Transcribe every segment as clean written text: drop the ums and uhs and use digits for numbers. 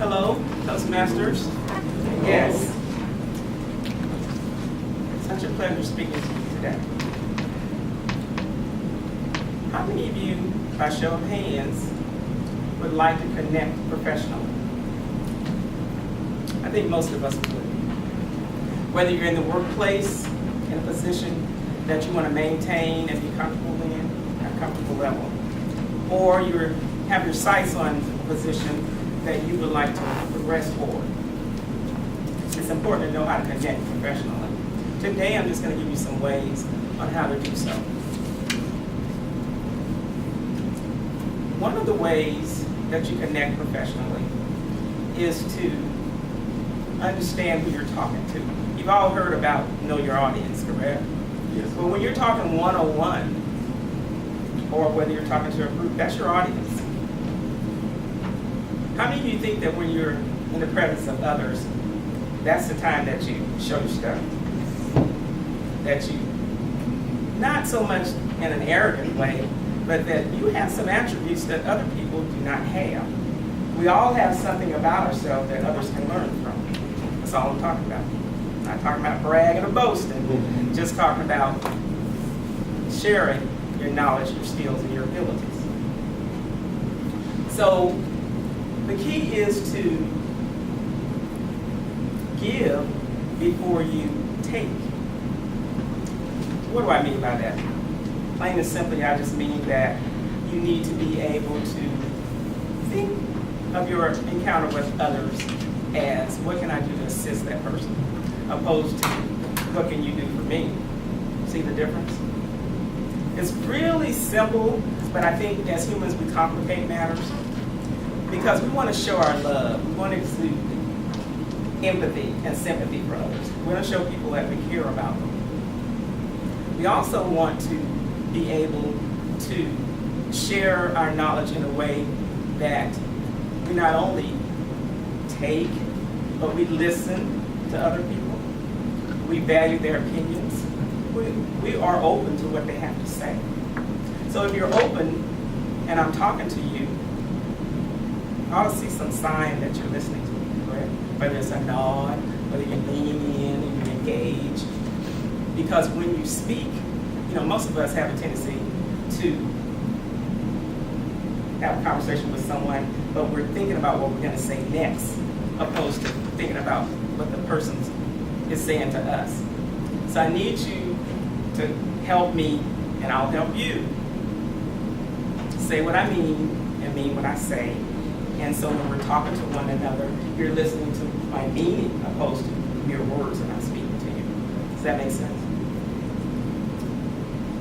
Hello, Toastmasters. Yes. Such a pleasure speaking to you today. How many of you, by show of hands, would like to connect professionally? I think most of us would. Whether you're in the workplace, in a position that you want to maintain and be comfortable in, at a comfortable level, or you have your sights on a position that you would like to progress forward. It's important to know how to connect professionally. Today, I'm just going to give you some ways on how to do so. One of the ways that you connect professionally is to understand who you're talking to. You've all heard about know your audience, correct? Yes. But when you're talking one-on-one, or whether you're talking to a group, that's your audience. How many of you think that when you're in the presence of others, that's the time that you show your stuff? That you, not so much in an arrogant way, but that you have some attributes that other people do not have. We all have something about ourselves that others can learn from. That's all I'm talking about. I'm not talking about bragging or boasting, just talking about sharing your knowledge, your skills, and your abilities. So the key is to give before you take. What do I mean by that? Plain and simply, I just mean that you need to be able to think of your encounter with others as, what can I do to assist that person? Opposed to, what can you do for me? See the difference? It's really simple, but I think as humans we complicate matters because we want to show our love. We want to exude empathy and sympathy for others. We want to show people that we care about them. We also want to be able to share our knowledge in a way that we not only take, but we listen to other people. We value their opinions. We are open to what they have to say. So if you're open and I'm talking to you, I ought to see some sign that you're listening to me, correct? Whether it's a nod, whether you're leaning in and you're engaged. Because when you speak, most of us have a tendency to have a conversation with someone, but we're thinking about what we're going to say next, opposed to thinking about what the person is saying to us. So I need you to help me, and I'll help you say what I mean and mean what I say. And so when we're talking to one another, you're listening to my meaning opposed to mere words that I'm speaking to you. Does that make sense?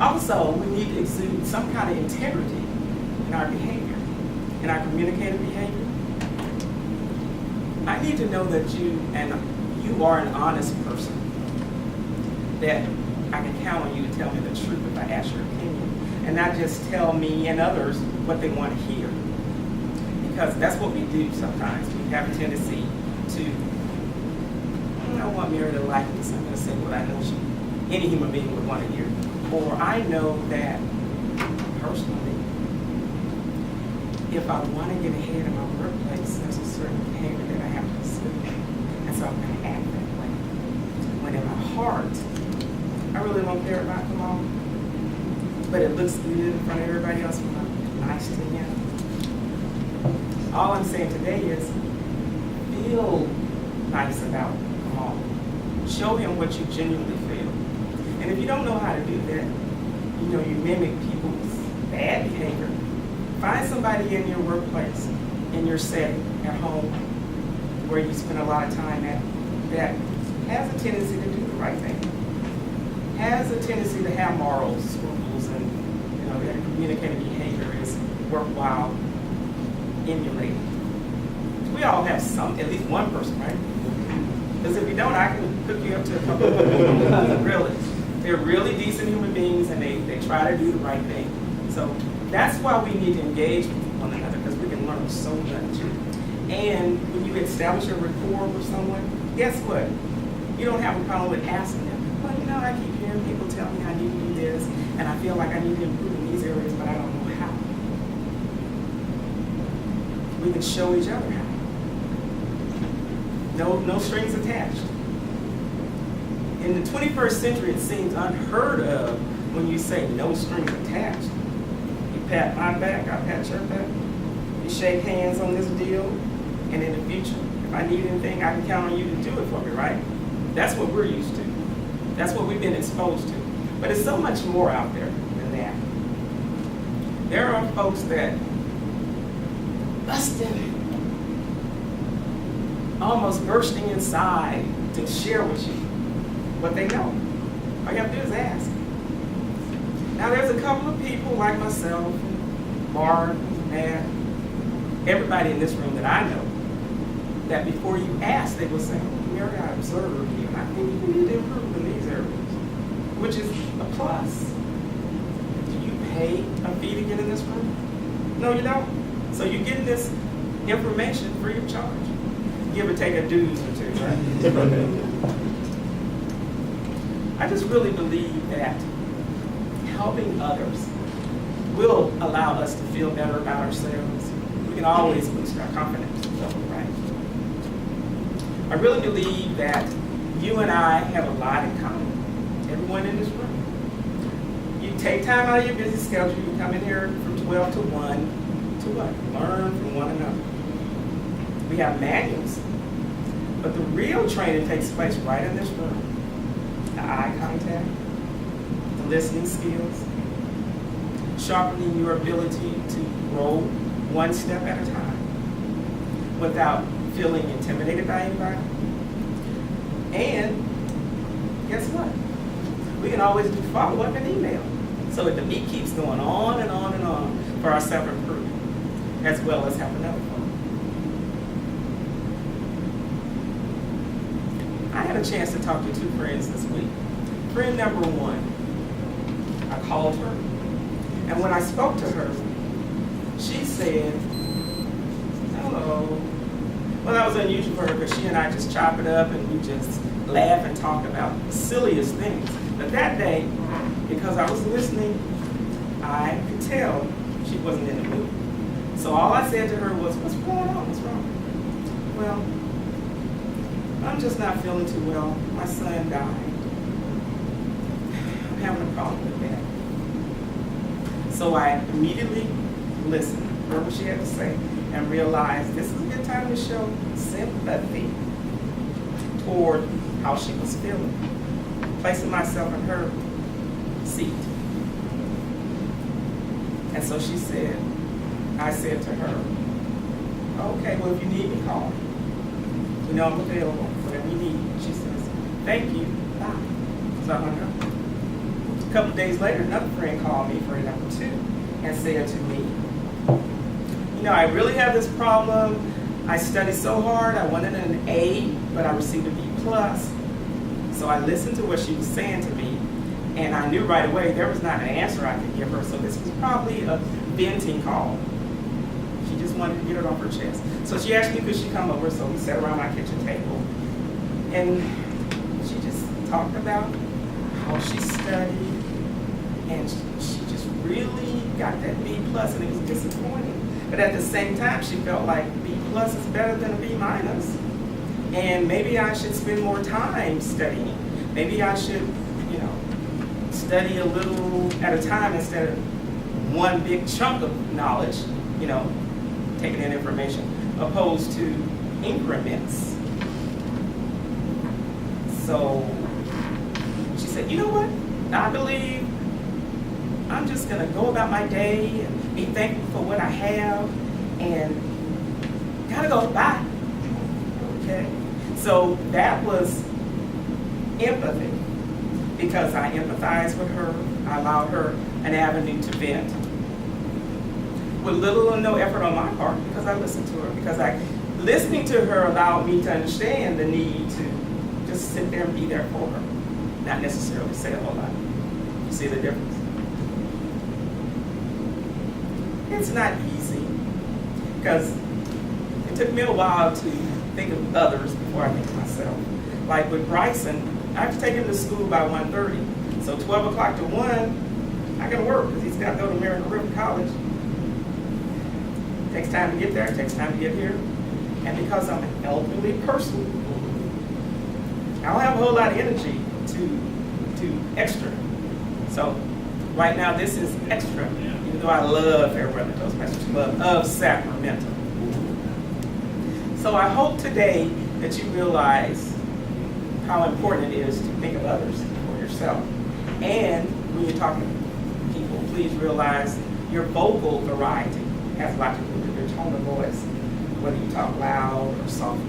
Also, we need to exude some kind of integrity in our behavior, in our communicative behavior. I need to know that you are an honest person, that I can count on you to tell me the truth if I ask your opinion, and not just tell me and others what they want to hear. Because that's what we do sometimes. We have a tendency to, I want Mary to like this, I'm going to say what I know any human being would want to hear. Or I know that, personally, if I want to get ahead in my workplace, there's a certain behavior that I have to assume. And so I'm going to act that way. When in my heart, I really don't care about them all. But it looks good in front of everybody else when I'm nice to him. All I'm saying today is feel nice about them all. Show him what you genuinely feel. And if you don't know how to do that, you mimic people's bad behavior. Find somebody in your workplace, in your setting, at home, where you spend a lot of time at, that has a tendency to do the right thing, has a tendency to have moral scruples, and their communicative behavior is worthwhile emulating. We all have at least one person, right? Because if you don't, I can hook you up to a couple of people. Really. They're really decent human beings, and they try to do the right thing. So that's why we need to engage with one another, because we can learn so much. And when you establish a rapport with someone, guess what? You don't have a problem with asking them, well, I keep hearing people tell me I need to do this, and I feel like I need to improve in these areas, but I don't know how. We can show each other how. no strings attached. In the 21st century, it seems unheard of when you say no strings attached. You pat my back, I pat your back. We shake hands on this deal, and in the future, if I need anything, I can count on you to do it for me, right? That's what we're used to. That's what we've been exposed to. But it's so much more out there than that. There are folks that busting, almost bursting inside to share with you what they know. All you have to do is ask. Now there's a couple of people like myself, Mark, Matt, everybody in this room that I know, that before you ask, they will say, Mary, I observed you, and I think you need to improve in these areas, which is a plus. Do you pay a fee to get in this room? No, you don't. So you're getting this information free of charge. Give or take a dues or two, right? I just really believe that helping others will allow us to feel better about ourselves. We can always boost our confidence level, right? I really believe that you and I have a lot in common. Everyone in this room. You take time out of your busy schedule, you come in here from 12 to 1 to what? Learn from one another. We have manuals, but the real training takes place right in this room. The eye contact, the listening skills, sharpening your ability to grow one step at a time without feeling intimidated by anybody. And guess what? We can always do follow-up and email. So that the meat keeps going on and on and on for our self-improvement, as well as helping other folks. I had a chance to talk to two friends this week. Friend number one, I called her, and when I spoke to her, she said, hello. Well, that was unusual for her because she and I just chop it up and we just laugh and talk about the silliest things. But that day, because I was listening, I could tell she wasn't in the mood. So all I said to her was, what's going on? What's wrong? Well, I'm just not feeling too well. My son died. I'm having a problem with that. So I immediately listened, heard what she had to say, and realized this is a good time to show sympathy toward how she was feeling, placing myself in her seat. And so she said, I said to her, okay, well, if you need me, call me. You know I'm available, whatever you need. She says, thank you, bye. So I hung up. A couple of days later, another friend called me, friend number two, and said to me, you know, I really have this problem. I studied so hard, I wanted an A, but I received a B+. So I listened to what she was saying to me, and I knew right away there was not an answer I could give her, so this was probably a venting call. She just wanted to get it off her chest. So she asked me could she come over, so we sat around my kitchen table, and she just talked about how she studied, and she just really got that B+, and it was disappointing. But at the same time, she felt like B+ is better than a B-, and maybe I should spend more time studying. Maybe I should, study a little at a time instead of one big chunk of knowledge, taking in information, opposed to increments. So she said, you know what? I believe I'm just going to go about my day and be thankful for what I have and gotta go, bye. Okay? So that was empathy, because I empathized with her. I allowed her an avenue to vent with little or no effort on my part, because I listened to her, because listening to her allowed me to understand the need to just sit there and be there for her, not necessarily say a whole lot. You see the difference? It's not easy, because it took me a while to think of others before I think of myself. Like with Bryson, I have to take him to school by 1:30. So 12 o'clock to 1, I gotta work, because he's got to go to American River College. Takes time to get there, takes time to get here. And because I'm an elderly person, I don't have a whole lot of energy to extra. So right now this is extra, even though I love Fairweather Toastmasters Club of Sacramento. So I hope today that you realize how important it is to think of others for yourself. And when you're talking to people, please realize your vocal variety has a lot to do with your tone of voice, whether you talk loud or softly.